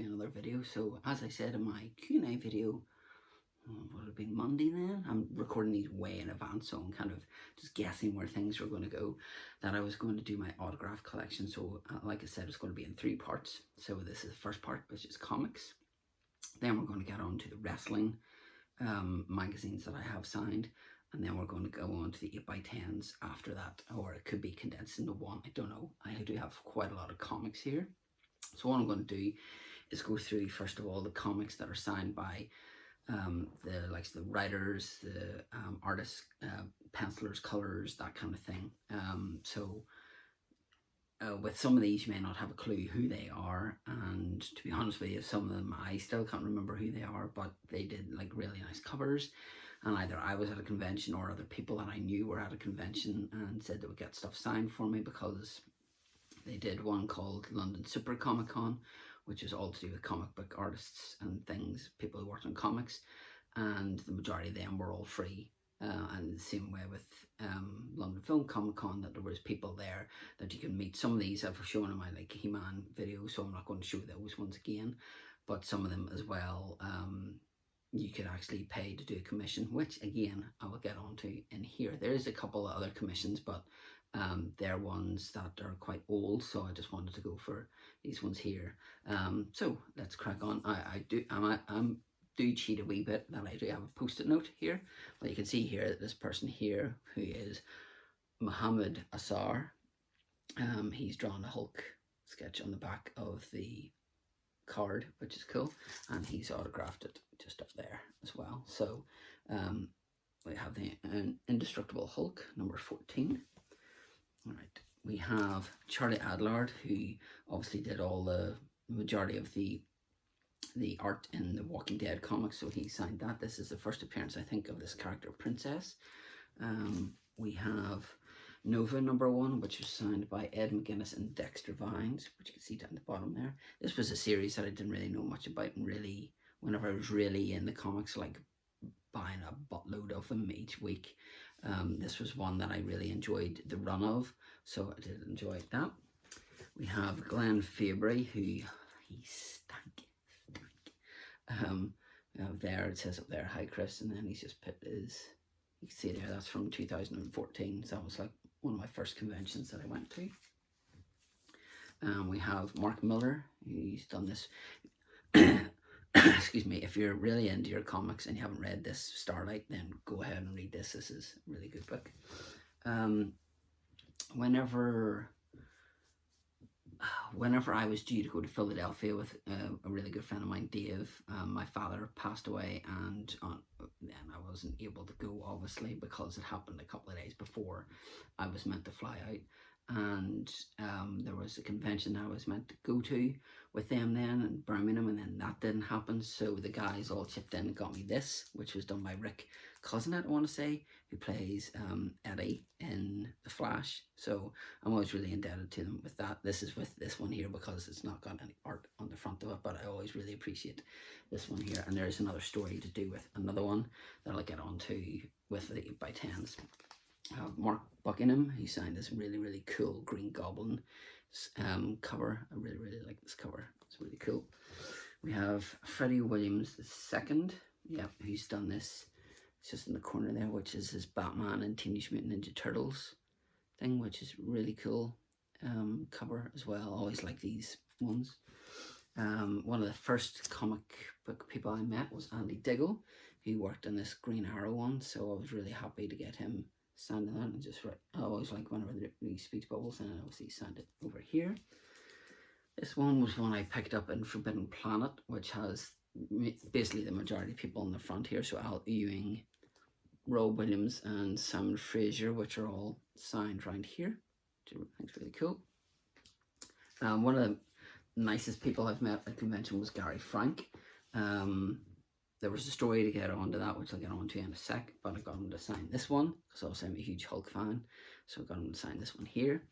to another video. So as I said in my Q&A video, would it have been Monday then? I'm recording these way in advance, so I'm kind of just guessing where things are going to go. That I was going to do my autograph collection. So like I said, it's going to be in 3 parts. So this is the first part, which is comics. Then we're going to get on to the wrestling magazines that I have signed. And then we're going to go on to the 8x10s after that. Or it could be condensed into one. I don't know. I do have quite a lot of comics here. So what I'm going to do is go through, first of all, the comics that are signed by the writers, the artists, pencilers, colors, that kind of thing. With some of these, you may not have a clue who they are, and to be honest with you, some of them I still can't remember who they are, but they did like really nice covers, and either I was at a convention or other people that I knew were at a convention and said they would get stuff signed for me, because they did one called London Super Comic Con, which is all to do with comic book artists and things, people who worked on comics, and the majority of them were all free. And the same way with London Film Comic Con, that there was people there that you can meet. Some of these I've shown in my like He-Man video, so I'm not going to show those ones again, but some of them as well, you could actually pay to do a commission, which again I will get onto in here. There is a couple of other commissions, but they're ones that are quite old, so I just wanted to go for these ones here. So let's crack on. I do cheat a wee bit, that I do have a post-it note here. Well, you can see here this person here, who is Mohammed Asar. He's drawn a Hulk sketch on the back of the card, which is cool, and he's autographed it just up there as well. So we have the Indestructible Hulk, number 14. All right, we have Charlie Adlard, who obviously did all the majority of the art in the Walking Dead comics, so he signed that. This is the first appearance, I think, of this character, Princess. We have Nova number 1, which was signed by Ed McGuinness and Dexter Vines, which you can see down the bottom there. This was a series that I didn't really know much about, and really, whenever I was really in the comics, like buying a buttload of them each week, this was one that I really enjoyed the run of, so I did enjoy that. We have Glenn Fabry, who he stank. There it says up there, "Hi Chris," and then he's just put his, you can see there, that's from 2014, so that was like one of my first conventions that I went to. We have Mark Miller, who's done this. Excuse me, if you're really into your comics and you haven't read this Starlight, then go ahead and read this. This is a really good book. Whenever I was due to go to Philadelphia with a really good friend of mine, Dave, my father passed away, and then I wasn't able to go, obviously, because it happened a couple of days before I was meant to fly out. And there was a convention that I was meant to go to with them then in Birmingham, and then that didn't happen, so the guys all chipped in and got me this, which was done by Rick Cousinet, I want to say, who plays Eddie in The Flash. So I'm always really indebted to them with that. This is with this one here because it's not got any art on the front of it, but I always really appreciate this one here. And there's another story to do with another one that I'll get onto with the 8x10s. Mark Buckingham, he signed this really, really cool Green Goblin cover. I really, really like this cover. It's really cool. We have Freddie Williams II. Yeah, who's done this. It's just in the corner there, which is his Batman and Teenage Mutant Ninja Turtles thing, which is really cool cover as well. I always like these ones. One of the first comic book people I met was Andy Diggle, who worked on this Green Arrow one, so I was really happy to get him signed on that, and just write. I always like whenever they speech bubbles, and I obviously signed it over here. This one was one I picked up in Forbidden Planet, which has basically the majority of people on the front here, so Al Ewing, Rob Williams, and Simon Fraser, which are all signed right here, which I think is really cool. One of the nicest people I've met at convention was Gary Frank. There was a story to get onto that, which I'll get onto in a sec, but I got him to sign this one, because also I'm a huge Hulk fan, so I got him to sign this one here.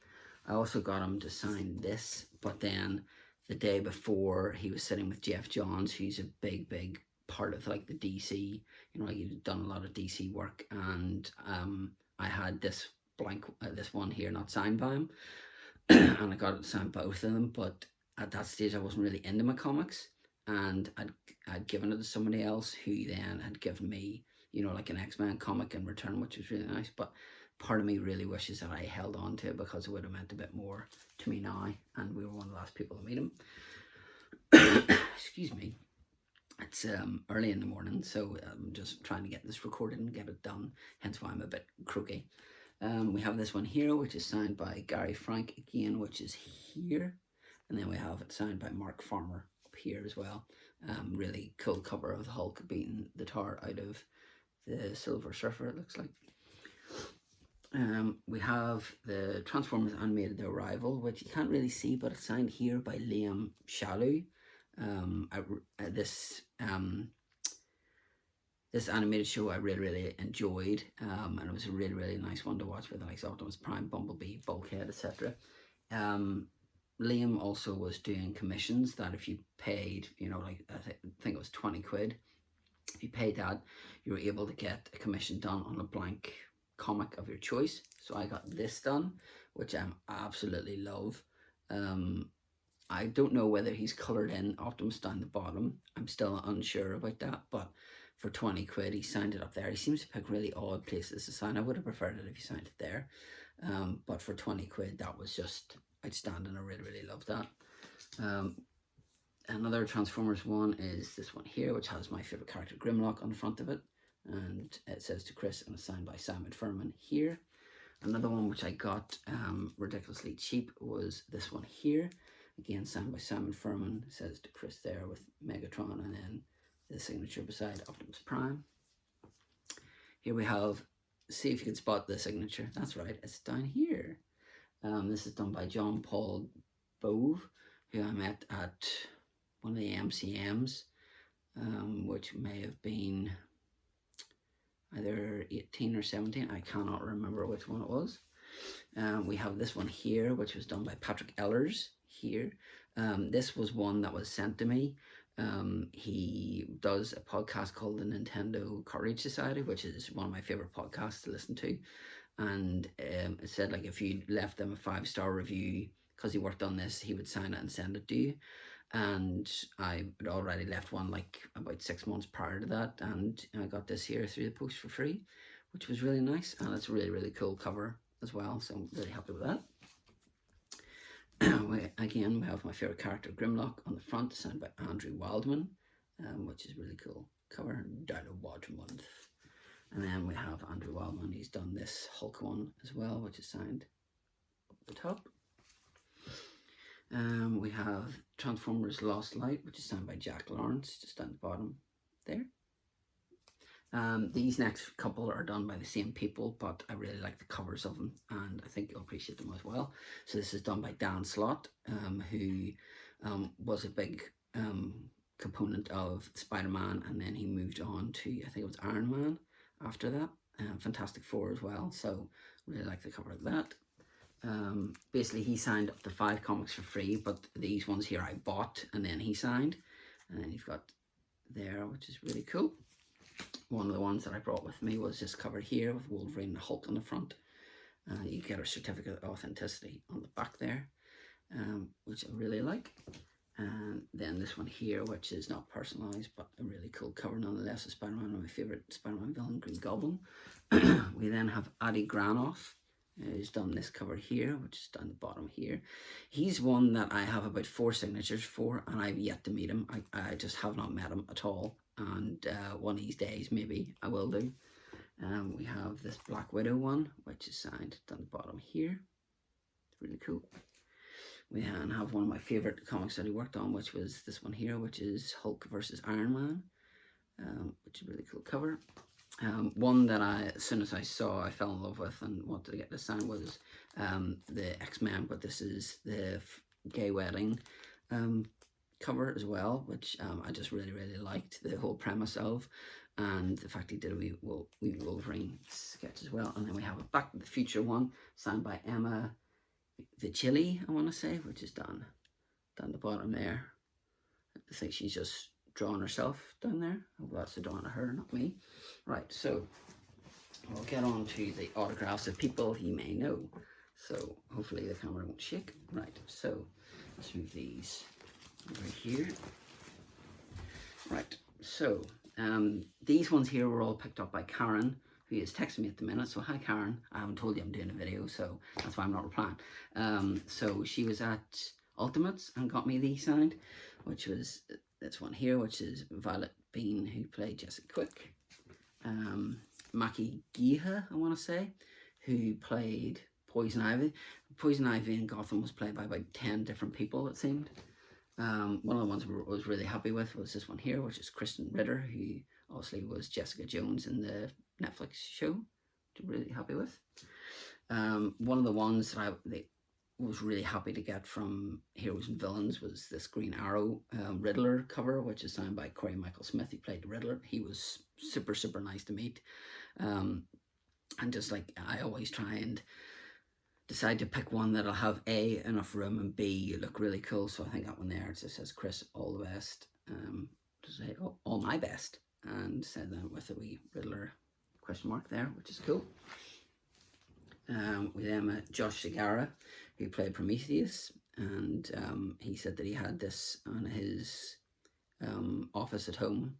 I also got him to sign this, but then the day before, he was sitting with Jeff Johns, who's a big, big part of like the DC, you know, like he'd done a lot of DC work, and I had this blank, this one here not signed by him, and I got it signed by both of them, but at that stage I wasn't really into my comics, and I'd given it to somebody else who then had given me, you know, like an X-Men comic in return, which was really nice. But part of me really wishes that I held on to it, because it would have meant a bit more to me now, and we were one of the last people to meet him. Excuse me. It's early in the morning, so I'm just trying to get this recorded and get it done, hence why I'm a bit croaky. We have this one here, which is signed by Gary Frank again, which is here. And then we have it signed by Mark Farmer up here as well. Really cool cover of the Hulk beating the tar out of the Silver Surfer, it looks like. We have the Transformers animated The Arrival, which you can't really see, but it's signed here by Liam Shalhoub. This animated show I really enjoyed, and it was a really nice one to watch with the likes of Optimus Prime, Bumblebee, Bulkhead, etc. Liam also was doing commissions that if you paid, you know, like I think it was 20 quid, if you paid that, you were able to get a commission done on a blank comic of your choice. So I got this done, which I absolutely love. I don't know whether he's coloured in Optimus down the bottom. I'm still unsure about that, but for 20 quid he signed it up there. He seems to pick really odd places to sign. I would have preferred it if he signed it there, but for 20 quid that was just outstanding. I really loved that. Another Transformers one is this one here, which has my favourite character Grimlock on the front of it, and it says to Chris, and it's signed by Simon Furman here. Another one which I got ridiculously cheap was this one here, again signed by Simon Furman. It says to Chris there with Megatron, and then the signature beside Optimus Prime. Here we have, see if you can spot the signature. That's right, it's down here. This is done by John Paul Bove, who I met at one of the MCMs, which may have been either 18 or 17. I cannot remember which one it was. We have this one here, which was done by Patrick Ellers here. This was one that was sent to me. He does a podcast called the Nintendo Courage Society, which is one of my favorite podcasts to listen to. And it said, like, if you left them a 5-star review because he worked on this, he would sign it and send it to you. And I had already left one like about 6 months prior to that, and I got this here through the post for free, which was really nice, and it's a really cool cover as well, so I'm really happy with that. Again, we have my favourite character Grimlock on the front, signed by Andrew Wildman, which is really cool cover, down to watch month. And then we have Andrew Wildman, he's done this Hulk one as well, which is signed up the top. We have Transformers Lost Light, which is signed by Jack Lawrence, just down the bottom there. These next couple are done by the same people, but I really like the covers of them, and I think you'll appreciate them as well. So this is done by Dan Slott, who was a big component of Spider-Man, and then he moved on to, I think it was Iron Man after that, Fantastic Four as well, so really like the cover of that. Basically he signed up to 5 comics for free, but these ones here I bought and then he signed, and then you've got there, which is really cool. One of the ones that I brought with me was this cover here with Wolverine and Hulk on the front. You get a certificate of authenticity on the back there, which I really like. And then this one here, which is not personalised, but a really cool cover nonetheless, of Spider-Man, one of my favourite Spider-Man villain, Green Goblin. We then have Adi Granoff, who's done this cover here, which is down the bottom here. He's one that I have about 4 signatures for, and I've yet to meet him. I just have not met him at all, and one of these days maybe I will do. We have this Black Widow one, which is signed down the bottom here. It's really cool. We then have one of my favourite comics that he worked on, which was this one here, which is Hulk versus Iron Man, which is a really cool cover. One that as soon as I saw, I fell in love with and wanted to get this signed was the X-Men, but this is the gay wedding cover as well, which I just really liked the whole premise of, and the fact he did a wee Wolverine sketch as well. And then we have a Back to the Future one signed by Emma Vichilli, I want to say, which is down the bottom there. I think she's just drawn herself down there. Oh, that's a drawing of her, not me. Right, so we'll get on to the autographs of people he may know. So hopefully the camera won't shake. Right, so let's move these over here. Right, so these ones here were all picked up by Karen, who is texting me at the minute. So hi Karen, I haven't told you I'm doing a video, so that's why I'm not replying. So she was at Ultimates and got me these signed, which was this one here, which is Violet Bean, who played Jessica Quick. Maki Giha, I want to say, who played Poison Ivy. Poison Ivy in Gotham was played by about 10 different people, it seemed. One of the ones I was really happy with was this one here, which is Krysten Ritter, who obviously was Jessica Jones in the Netflix show, which I'm really happy with. One of the ones that I was really happy to get from Heroes and Villains was this Green Arrow Riddler cover, which is signed by Corey Michael Smith, who played the Riddler. He was super, super nice to meet. And just like, I always try and decide to pick one that'll have A, enough room, and B, look really cool. So I think that one there, it just says, Chris, all the best. To say, all my best. And said that with a wee Riddler question mark there, which is cool. We then met Josh Segura, who played Prometheus, and he said that he had this on his office at home,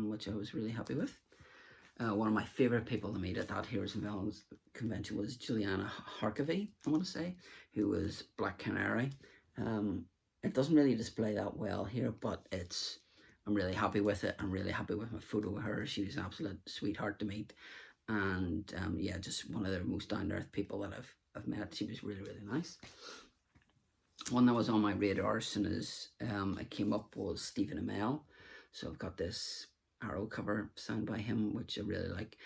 which I was really happy with. One of my favourite people to meet at that Heroes and Villains convention was Giuliana Harcavy, I want to say, who was Black Canary. It doesn't really display that well here, but I'm really happy with it. I'm really happy with my photo of her. She was an absolute sweetheart to meet. And yeah, just one of the most down-to-earth people that I've met. She was really, really nice. One that was on my radar as soon as it came up was Stephen Amell. So I've got this Arrow cover signed by him, which I really like.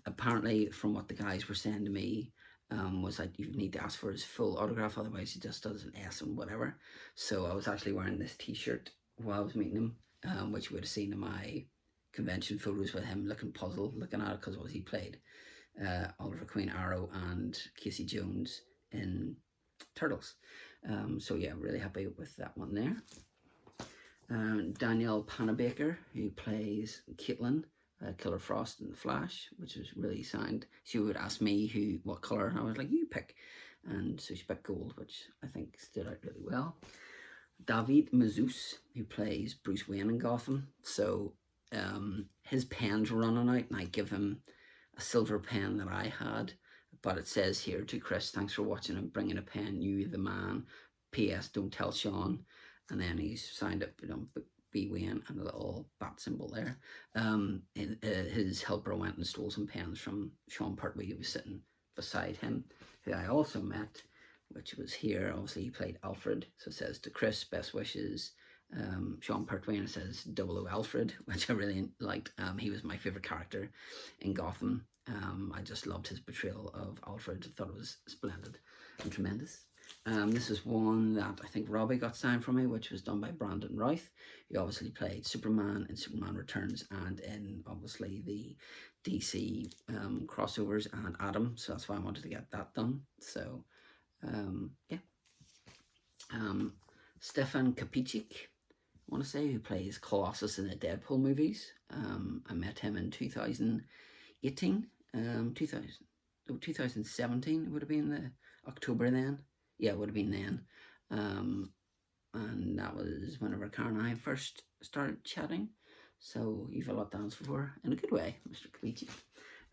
Apparently, from what the guys were saying to me, was that you need to ask for his full autograph, otherwise he just does an S and whatever. So I was actually wearing this t-shirt while I was meeting him, which you would have seen in my convention photos with him looking puzzled, looking at it, because he played Oliver Queen, Arrow, and Casey Jones in Turtles. So yeah, really happy with that one there. Danielle Panabaker, who plays Caitlin, Killer Frost in The Flash, which was really signed. She would ask me what colour, and I was like, you pick. And so she picked gold, which I think stood out really well. David Mazouz, who plays Bruce Wayne in Gotham. So his pen's running out, and I give him a silver pen that I had. But it says here, to Chris, thanks for watching and bringing a pen, you the man. P.S. Don't tell Sean. And then he's signed up, B. Wayne, and a little bat symbol there. His helper went and stole some pens from Sean Pertwee, who was sitting beside him, who I also met, which was here. Obviously, he played Alfred. So it says, to Chris, best wishes, Sean Pertwee, and it says 00 Alfred, which I really liked. He was my favourite character in Gotham. I just loved his portrayal of Alfred. I thought it was splendid and tremendous. This is one that I think Robbie got signed for me, which was done by Brandon Routh. He obviously played Superman in Superman Returns and in obviously the DC crossovers and Adam, so that's why I wanted to get that done. So yeah. Stefan Kapicic, I want to say, who plays Colossus in the Deadpool movies. I met him in 2018, 2017, it would have been the October then. Yeah, it would have been then. And that was whenever Karen and I first started chatting. So you've a lot to answer for, in a good way, Mr. Kapicic.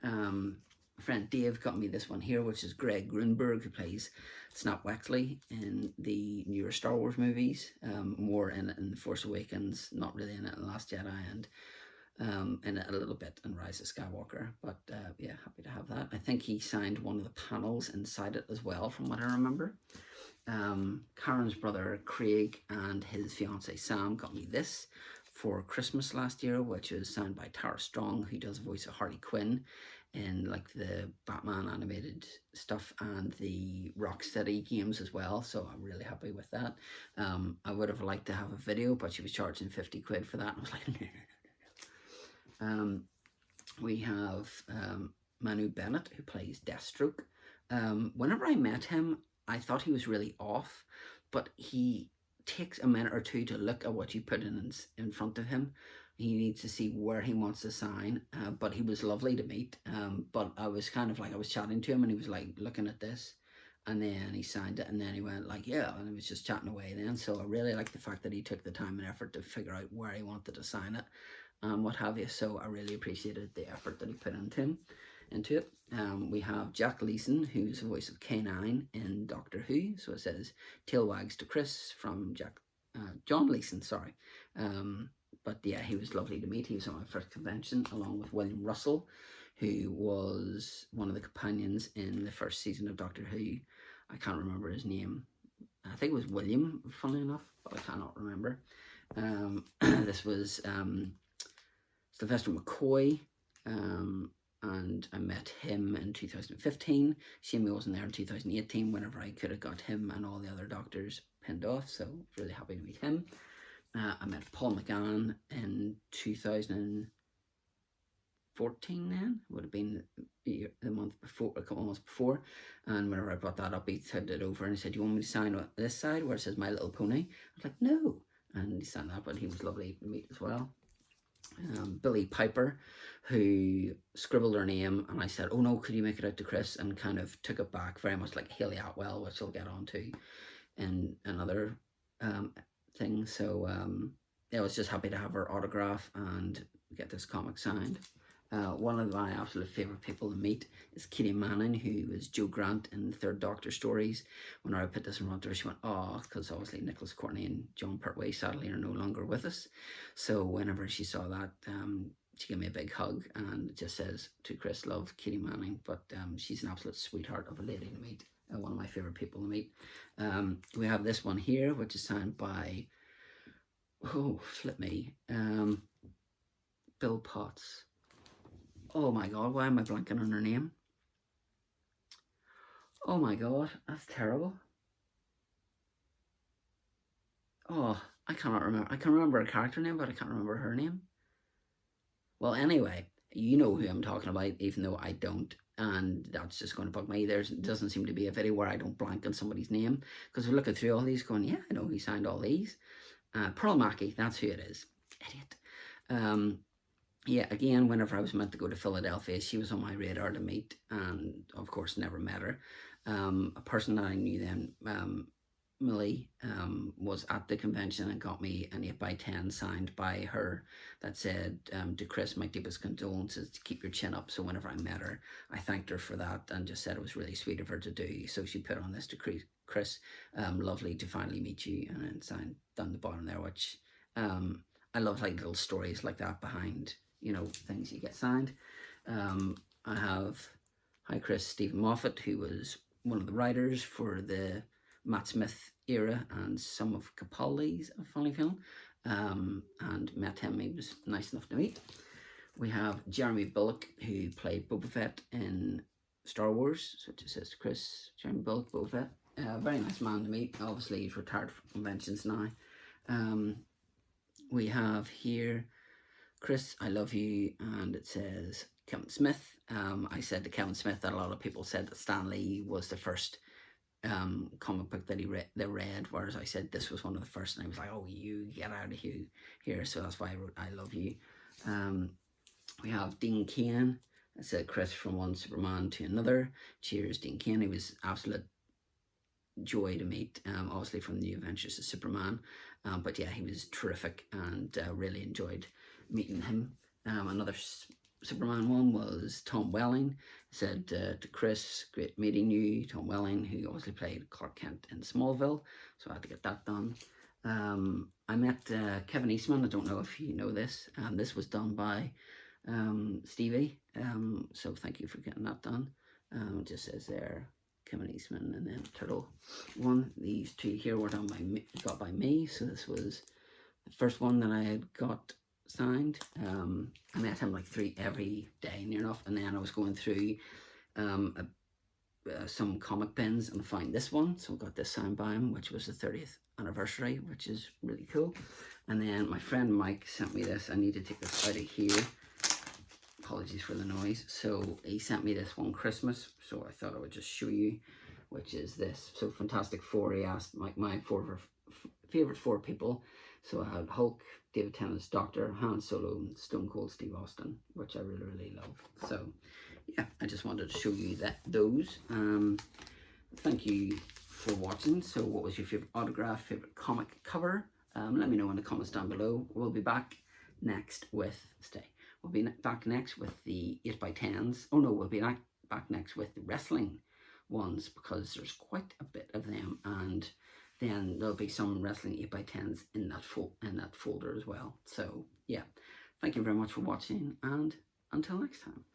My friend Dave got me this one here, which is Greg Grunberg, who plays Snap Wexley in the newer Star Wars movies. More in it in The Force Awakens, not really in it in The Last Jedi, and in it a little bit in Rise of Skywalker. But yeah, happy to have that. I think he signed one of the panels inside it as well, from what I remember. Karen's brother Craig and his fiance Sam got me this for Christmas last year, which was signed by Tara Strong, who does the voice of Harley Quinn in like the Batman animated stuff and the Rocksteady games as well. So I'm really happy with that. I would have liked to have a video, but she was charging 50 quid for that, and I was like, no. We have Manu Bennett, who plays Deathstroke. Whenever I met him, I thought he was really off, but he takes a minute or two to look at what you put in front of him. He needs to see where he wants to sign, but he was lovely to meet. But I was kind of like, I was chatting to him and he was like looking at this, and then he signed it, and then he went like, yeah, and he was just chatting away then. So I really like the fact that he took the time and effort to figure out where he wanted to sign it and what have you. So I really appreciated the effort that he put into it. We have Jack Leeson, who's the voice of K9 in Doctor Who. So it says, tail wags to Chris from John Leeson, sorry. But yeah, he was lovely to meet. He was on my first convention, along with William Russell, who was one of the companions in the first season of Doctor Who. I can't remember his name. I think it was William, funnily enough, but I cannot remember. This was Sylvester McCoy, and I met him in 2015. Shame he wasn't there in 2018, whenever I could have got him and all the other doctors pinned off, so really happy to meet him. I met Paul McGann in 2014 then, would have been the month before, a couple of months before, and whenever I brought that up, he turned it over and he said, you want me to sign on this side where it says My Little Pony? I was like, no, and he signed that, but he was lovely to meet as well. Billie Piper, who scribbled her name, and I said, oh no, could you make it out to Chris, and kind of took it back, very much like Haley Atwell, which I'll get on to in another thing. So yeah, I was just happy to have her autograph and get this comic signed. One of my absolute favourite people to meet is Katie Manning, who was Jo Grant in the Third Doctor stories. When I put this in front of her, she went, oh, because obviously Nicholas Courtney and John Pertwee sadly are no longer with us. So whenever she saw that, she gave me a big hug and it just says, to Chris, love, Katie Manning. But she's an absolute sweetheart of a lady to meet. One of my favourite people to meet. We have this one here, which is signed by, oh, flip me, Bill Potts. Oh my god, why am I blanking on her name? Oh my god, that's terrible. Oh, I cannot remember. I can remember a character name, but I can't remember her name. Well, anyway, you know who I'm talking about, even though I don't. And that's just going to bug me. There doesn't seem to be a video where I don't blank on somebody's name. Because we're looking through all these going, yeah, I know he signed all these. Pearl Mackie, that's who it is. Idiot. Yeah, again, whenever I was meant to go to Philadelphia, she was on my radar to meet, and of course never met her. A person that I knew then, Millie, was at the convention and got me an 8x10 signed by her that said, to Chris, my deepest condolences, to keep your chin up. So whenever I met her, I thanked her for that and just said it was really sweet of her to do. So she put on this to Chris, lovely to finally meet you, and then signed down the bottom there, which I love, like little stories like that behind, you know, things you get signed. I have, hi Chris, Stephen Moffat, who was one of the writers for the Matt Smith era and some of Capaldi's Funny Film, and met him. He was nice enough to meet. We have Jeremy Bulloch, who played Boba Fett in Star Wars, so it just says Chris, Jeremy Bulloch, Boba Fett. Very nice man to meet. Obviously he's retired from conventions now. We have here, Chris, I love you, and it says Kevin Smith. I said to Kevin Smith that a lot of people said that Stan Lee was the first comic book that they read, whereas I said this was one of the first, and I was like, oh, you get out of here. So that's why I wrote I love you. We have Dean Cain. I said Chris, from one Superman to another. Cheers, Dean Cain. He was absolute joy to meet, obviously from the New Adventures of Superman, but yeah, he was terrific, and really enjoyed meeting him. Another Superman one was Tom Welling. Said to Chris, great meeting you, Tom Welling, who obviously played Clark Kent in Smallville, so I had to get that done. I met Kevin Eastman. I don't know if you know this. This was done by Stevie, so thank you for getting that done. It just says there, Kevin Eastman, and then Turtle one. These two here were done got by me, so this was the first one that I had got signed. I met him like every day near enough, and then I was going through some comic bins and I found this one, so I got this signed by him, which was the 30th anniversary, which is really cool. And then my friend Mike sent me this. I need to take this out of here, apologies for the noise. So he sent me this one Christmas, so I thought I would just show you, which is this. So Fantastic Four, he asked my favorite four people. So I had Hulk, David Tennant's Doctor, Han Solo, and Stone Cold Steve Austin, which I really love. So yeah, I just wanted to show you those. thank you for watching. So what was your favourite autograph, favourite comic cover? Let me know in the comments down below. We'll be back next with, we'll be back next with the 8x10s. Oh no, we'll be back next with the wrestling ones, because there's quite a bit of them, and then there'll be some wrestling 8x10s in that folder as well. So yeah, thank you very much for watching, and until next time.